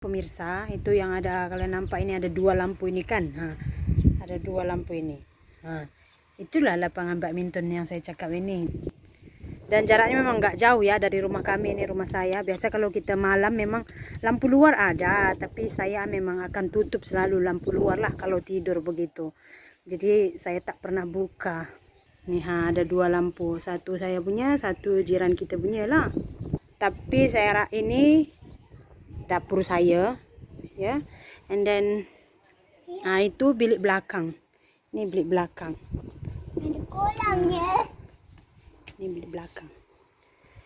Pemirsa, itu yang ada kalian nampak ini ada dua lampu ini kan. Ada dua lampu ini. Itulah lapangan badminton yang saya cakap ini. Dan jaraknya memang nggak jauh ya dari rumah kami, ini rumah saya. Biasa kalau kita malam memang lampu luar ada, tapi saya memang akan tutup selalu lampu luar lah kalau tidur begitu. Jadi saya tak pernah buka. Nih ada dua lampu, satu saya punya, satu jiran kita punya lah. Tapi saya ini dapur saya ya, and then itu bilik belakang. Ini bilik belakang. Ada kolamnya. Ini bilik belakang.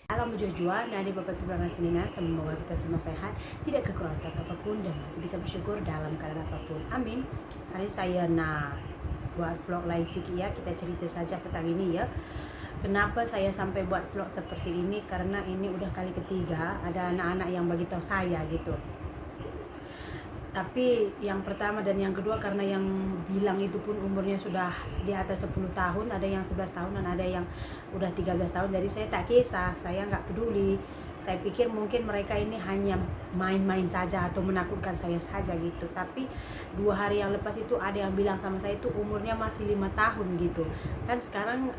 Alam berjua-jua, nadi bapak keberangan senina, semoga kita semua sehat, tidak kekurangan satu apapun, dan masih bisa bersyukur dalam keadaan apapun. Amin. Hari saya nak buat vlog lain sikit ya, kita cerita saja petang ini ya. Kenapa saya sampai buat vlog seperti ini? Karena ini udah kali ketiga ada anak-anak yang bagi tahu saya gitu. Tapi yang pertama dan yang kedua karena yang bilang itu pun umurnya sudah di atas 10 tahun, ada yang 11 tahun dan ada yang udah 13 tahun. Jadi saya tak kisah, saya nggak peduli. Saya pikir mungkin mereka ini hanya main-main saja atau menakutkan saya saja gitu. Tapi 2 hari yang lepas itu ada yang bilang sama saya itu umurnya masih 5 tahun gitu. Kan sekarang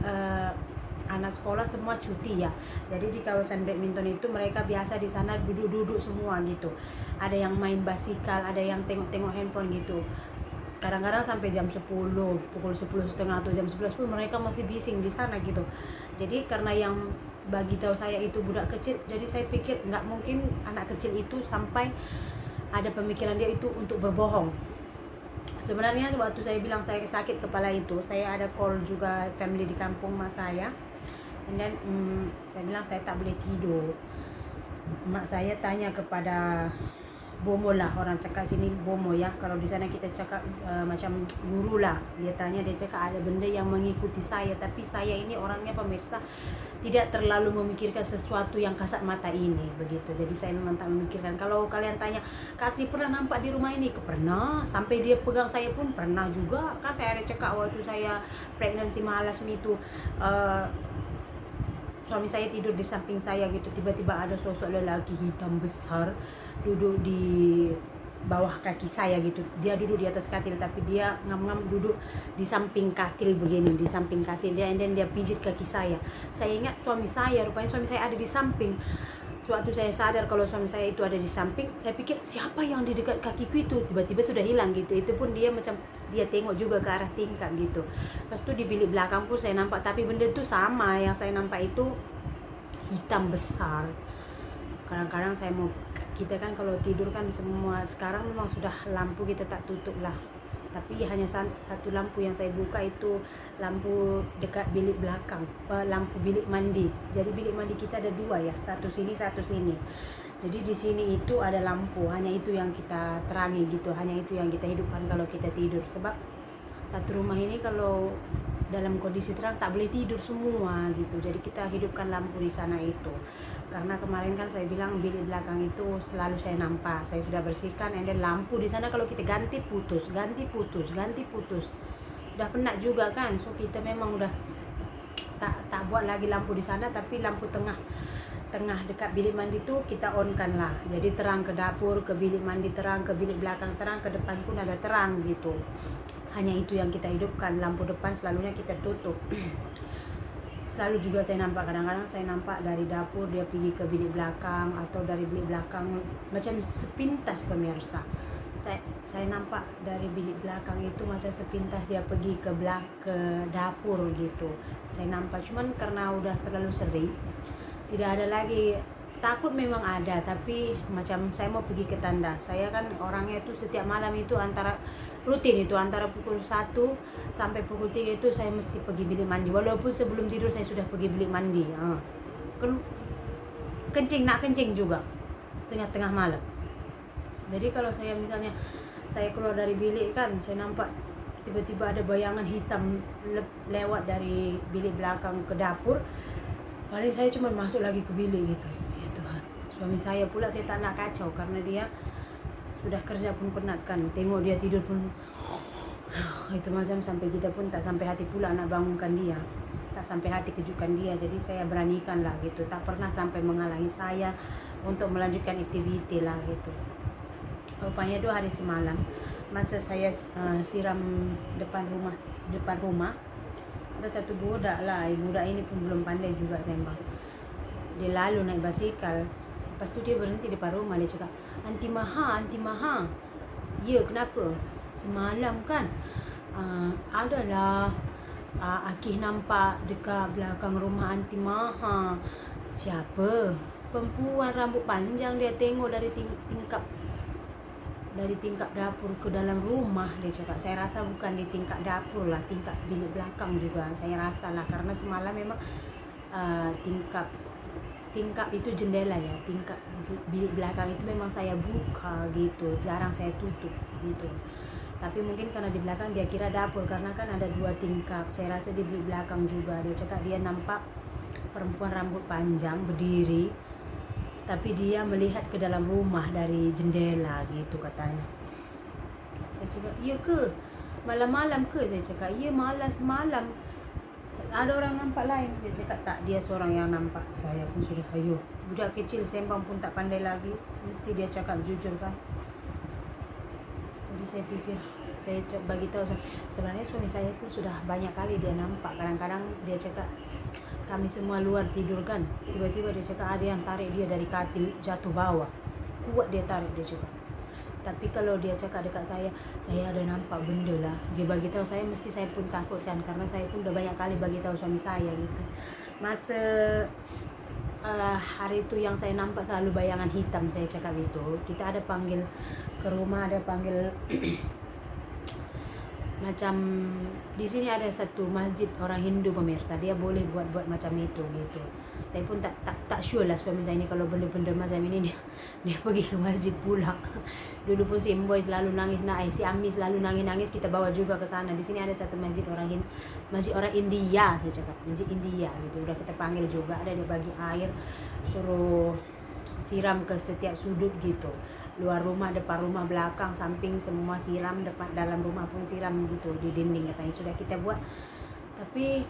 anak sekolah semua cuti ya. Jadi di kawasan badminton itu mereka biasa di sana duduk-duduk semua gitu. Ada yang main basikal, ada yang tengok-tengok handphone gitu. Kadang-kadang sampai jam 10, pukul 10:30 atau jam 11 pun mereka masih bising di sana gitu. Jadi karena yang bagi tahu saya itu budak kecil, jadi saya pikir nggak mungkin anak kecil itu sampai ada pemikiran dia itu untuk berbohong. Sebenarnya waktu saya bilang saya sakit kepala itu, saya ada call juga family di kampung mas saya. And then saya bilang saya tak boleh tidur. Mak saya tanya kepada Bomo lah, orang cakap sini Bomo ya. Kalau di sana kita cakap macam guru lah. Dia tanya, dia cakap ada benda yang mengikuti saya. Tapi saya ini orangnya pemirsa tidak terlalu memikirkan sesuatu yang kasat mata ini begitu. Jadi saya memang tak memikirkan. Kalau kalian tanya, Kasih pernah nampak di rumah ini? Pernah. Sampai dia pegang saya pun pernah juga. Kan saya ada cakap waktu saya pregnancy malas itu. Suami saya tidur di samping saya gitu, tiba-tiba ada sosok lelaki hitam besar duduk di bawah kaki saya gitu. Dia duduk di atas katil tapi dia ngam-ngam duduk di samping katil begini, di samping katil dia, and then dia pijit kaki saya. Saya ingat suami saya, rupanya suami saya ada di samping. Suatu saya sadar kalau suami saya itu ada di samping, saya pikir siapa yang di dekat kakiku itu, tiba-tiba sudah hilang gitu. Itu pun dia macam dia tengok juga ke arah tingkap gitu. Lepas itu di bilik belakang pun saya nampak, tapi benda itu sama yang saya nampak itu hitam besar. Kadang-kadang saya mau, kita kan kalau tidur kan semua sekarang memang sudah lampu kita tak tutup lah. Tapi hanya satu lampu yang saya buka itu lampu dekat bilik belakang, lampu bilik mandi. Jadi bilik mandi kita ada dua ya, satu sini satu sini. Jadi di sini itu ada lampu, hanya itu yang kita terangi gitu, hanya itu yang kita hidupkan kalau kita tidur. Sebab satu rumah ini kalau dalam kondisi terang tak boleh tidur semua gitu. Jadi kita hidupkan lampu di sana itu. Karena kemarin kan saya bilang bilik belakang itu selalu saya nampak. Saya sudah bersihkan, and then lampu di sana kalau kita ganti putus. Udah penat juga kan. So kita memang udah tak buat lagi lampu di sana, tapi lampu tengah dekat bilik mandi itu kita onkan lah. Jadi terang ke dapur, ke bilik mandi terang, ke bilik belakang terang, ke depan pun ada terang gitu. Hanya itu yang kita hidupkan. Lampu depan selalunya kita tutup. Selalu juga saya nampak, kadang-kadang saya nampak dari dapur dia pergi ke bilik belakang, atau dari bilik belakang macam sepintas pemirsa. Saya nampak dari bilik belakang itu macam sepintas dia pergi ke dapur gitu. Saya nampak, cuman karena udah terlalu sering tidak ada lagi. Takut memang ada, tapi macam saya mau pergi ke tanda. Saya kan orangnya itu setiap malam itu rutin itu antara pukul 1 sampai pukul 3 itu saya mesti pergi bilik mandi. Walaupun sebelum tidur saya sudah pergi bilik mandi. Kencing juga tengah-tengah malam. Jadi kalau saya misalnya saya keluar dari bilik kan, saya nampak tiba-tiba ada bayangan hitam lewat dari bilik belakang ke dapur. Paling saya cuma masuk lagi ke bilik gitu. Ya Tuhan. Suami saya pula saya tak nak kacau karena dia sudah kerja pun penat kan. Tengok dia tidur pun itu macam sampai kita pun tak sampai hati pula nak bangunkan dia. Tak sampai hati kejutkan dia. Jadi saya beranikan lah gitu. Tak pernah sampai menghalangi saya untuk melanjutkan aktiviti lah gitu. Rupanya 2 hari semalam masa saya siram depan rumah ada satu budak lah. Budak ini pun belum pandai juga tembak. Dia lalu naik basikal, lepas tu dia berhenti depan rumah. Dia cakap, anti maha. Ya, kenapa? Semalam kan adalah Akih nampak dekat belakang rumah anti maha. Siapa? Perempuan rambut panjang. Dia tengok dari tingkap dapur ke dalam rumah. Dia cakap, saya rasa bukan di tingkap dapur lah, tingkap bilik belakang juga saya rasa lah, karena semalam memang tingkap itu jendela ya, tingkap bilik belakang itu memang saya buka gitu, jarang saya tutup gitu. Tapi mungkin karena di belakang dia kira dapur, karena kan ada 2 tingkap. Saya rasa di bilik belakang juga. Dia cakap dia nampak perempuan rambut panjang berdiri, tapi dia melihat ke dalam rumah dari jendela gitu katanya. Saya cakap, iya ke? Malam-malam ke? Saya cakap, iya malam semalam. Ada orang nampak lain? Dia cakap, tak, dia seorang yang nampak. Saya pun sudah, ayo, budak kecil sembang pun tak pandai lagi, mesti dia cakap jujur kan. Jadi saya pikir, saya bagi tahu, sebenarnya suami saya pun sudah banyak kali dia nampak. Kadang-kadang dia cakap, kami semua luar tidur kan, tiba-tiba dia cakap ada yang tarik dia dari katil jatuh bawah, kuat dia tarik, dia cakap. Tapi kalau dia cakap dekat saya ada nampak benda lah, dia bagi tahu saya, mesti saya pun takut kan, karena saya pun udah banyak kali bagi tahu suami saya gitu. Masa hari itu yang saya nampak selalu bayangan hitam, saya cakap itu, kita ada panggil ke rumah, ada panggil macam di sini ada satu masjid orang Hindu pemirsa, dia boleh buat macam itu gitu. Saya pun tak sure lah suami saya ini kalau benda-benda macam ini dia pergi ke masjid pula. Dulu pun si Emboy selalu nangis, si Ami selalu nangis, kita bawa juga ke sana. Di sini ada satu masjid orang India, saya cakap, masjid India gitu. Udah kita panggil juga, ada dia bagi air, suruh siram ke setiap sudut gitu, luar rumah, depan rumah, belakang, samping, semua siram, depan dalam rumah pun siram gitu, di dinding katanya sudah kita buat. Tapi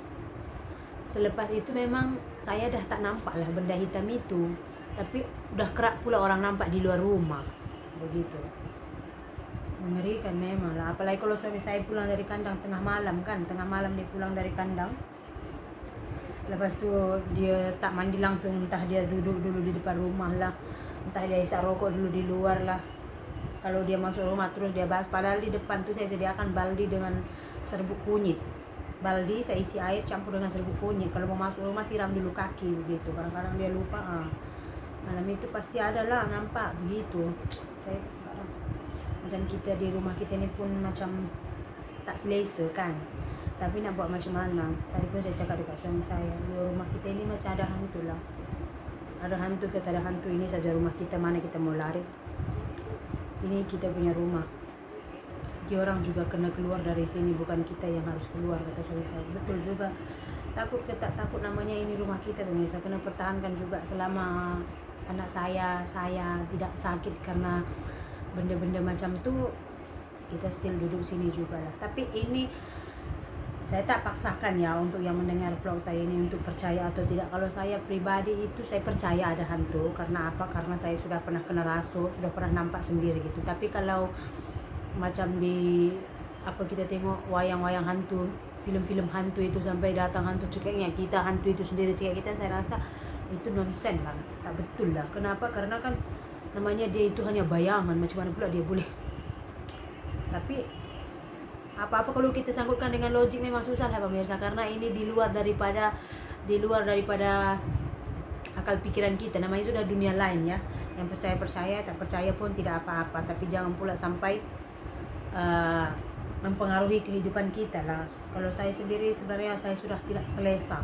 selepas itu memang saya dah tak nampak lah benda hitam itu, tapi udah kerap pula orang nampak di luar rumah begitu. Mengerikan memang lah, apalagi kalau suami saya pulang dari kandang tengah malam dia pulang dari kandang. Lepas tu dia tak mandi langsung, entah dia duduk dulu di depan rumah lah, entah dia isap rokok dulu di luar lah. Kalau dia masuk rumah terus dia bahas, padahal di depan tu saya sediakan baldi dengan serbuk kunyit. Baldi saya isi air campur dengan serbuk kunyit. Kalau mau masuk rumah siram dulu kaki begitu. Kadang-kadang dia lupa. Malam itu pasti ada lah nampak begitu. Saya kadang, macam kita di rumah kita ni pun macam tak selesa kan. Tapi nak buat macam mana? Tadi pun saya cakap dekat suami saya, rumah kita ini macam ada hantu lah. Ada hantu ke tak ada hantu, ini saja rumah kita, mana kita mau lari. Ini kita punya rumah. Dia orang juga kena keluar dari sini, bukan kita yang harus keluar, kata suami saya. Betul juga. Takut ke tak takut, namanya ini rumah kita pemirsa, kena pertahankan juga selama anak saya tidak sakit karena benda-benda macam tu, kita still duduk sini juga lah. Tapi ini saya tak paksakan ya untuk yang mendengar vlog saya ini untuk percaya atau tidak. Kalau saya pribadi itu saya percaya ada hantu. Karena apa? Karena saya sudah pernah kena rasuk, sudah pernah nampak sendiri gitu. Tapi kalau macam di kita tengok wayang-wayang hantu, film-film hantu itu sampai datang hantu cekeknya kita, hantu itu sendiri cekek kita, saya rasa itu nonsen lah, tak betul lah. Kenapa? Karena kan namanya dia itu hanya bayangan, macam mana pula dia boleh. Tapi apa-apa kalau kita sangkutkan dengan logik memang susah lah pemirsa, karena ini di luar daripada akal pikiran kita. Namanya sudah dunia lain ya. Yang percaya, tak percaya pun tidak apa-apa, tapi jangan pula sampai mempengaruhi kehidupan kita lah. Kalau saya sendiri sebenarnya saya sudah tidak selesa,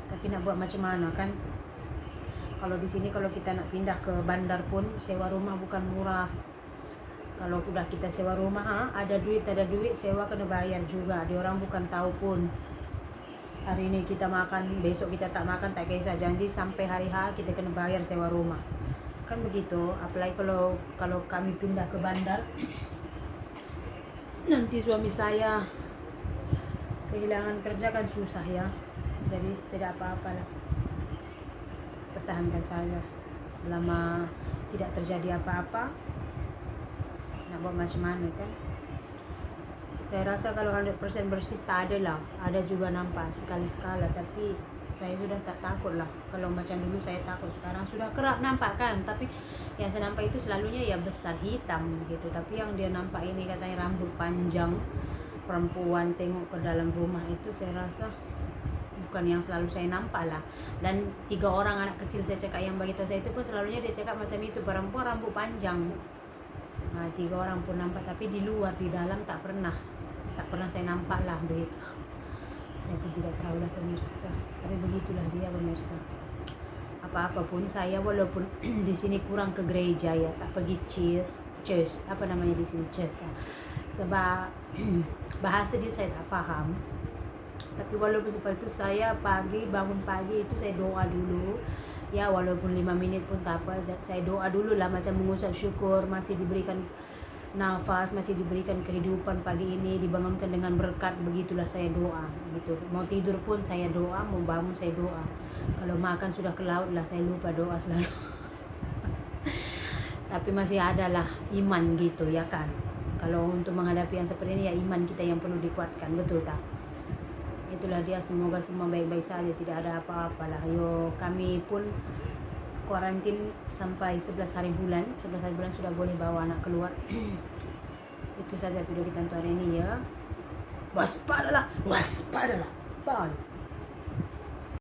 tapi nak buat macam mana kan. Kalau di sini kalau kita nak pindah ke bandar pun sewa rumah bukan murah. Kalau udah kita sewa rumah, ada duit sewa kena bayar juga. Dia orang bukan tahu pun hari ini kita makan, besok kita tak makan, tak kisah, janji sampai hari H kita kena bayar sewa rumah. Kan begitu. Apalagi kalau kami pindah ke bandar, nanti suami saya kehilangan kerja kan susah ya. Jadi tidak apa-apa lah, pertahankan saja selama tidak terjadi apa-apa. buat macam mana kan. Saya rasa kalau 100% bersih tak ada lah, ada juga nampak sekali-sekala, tapi saya sudah tak takut lah. Kalau macam dulu saya takut, sekarang sudah kerap nampak kan. Tapi yang saya nampak itu selalunya ya besar hitam gitu. Tapi yang dia nampak ini katanya rambut panjang perempuan tengok ke dalam rumah itu, saya rasa bukan yang selalu saya nampak lah. Dan 3 orang anak kecil saya cakap yang begitu saya itu pun selalunya dia cakap macam itu, perempuan rambut panjang. Nah, 3 orang pun nampak, tapi di luar, di dalam tak pernah saya nampak lah begitu. Saya pun tidak tahu lah pemirsa, tapi begitulah dia pemirsa. Apa-apa pun saya walaupun di sini kurang ke gereja ya, tak pergi church, apa namanya di sini church ya. Sebab bahasa dia saya tak faham. Tapi walaupun seperti itu, saya bangun pagi itu saya doa dulu. Ya walaupun 5 menit pun tak apa, saya doa dulu lah, macam mengucap syukur masih diberikan nafas, masih diberikan kehidupan pagi ini, dibangunkan dengan berkat, begitulah saya doa gitu. Mau tidur pun saya doa, mau bangun saya doa. Kalau makan sudah ke laut lah, saya lupa doa selalu. Tapi masih ada lah iman gitu ya kan. Kalau untuk menghadapi yang seperti ini ya iman kita yang perlu dikuatkan, betul tak? Itulah dia, semoga semua baik-baik saja, tidak ada apa-apa lah. Yo, kami pun kuarantin sampai 11 hari bulan sudah boleh bawa anak keluar. Itu saja video kita untuk hari ini ya. Waspadalah. Bye.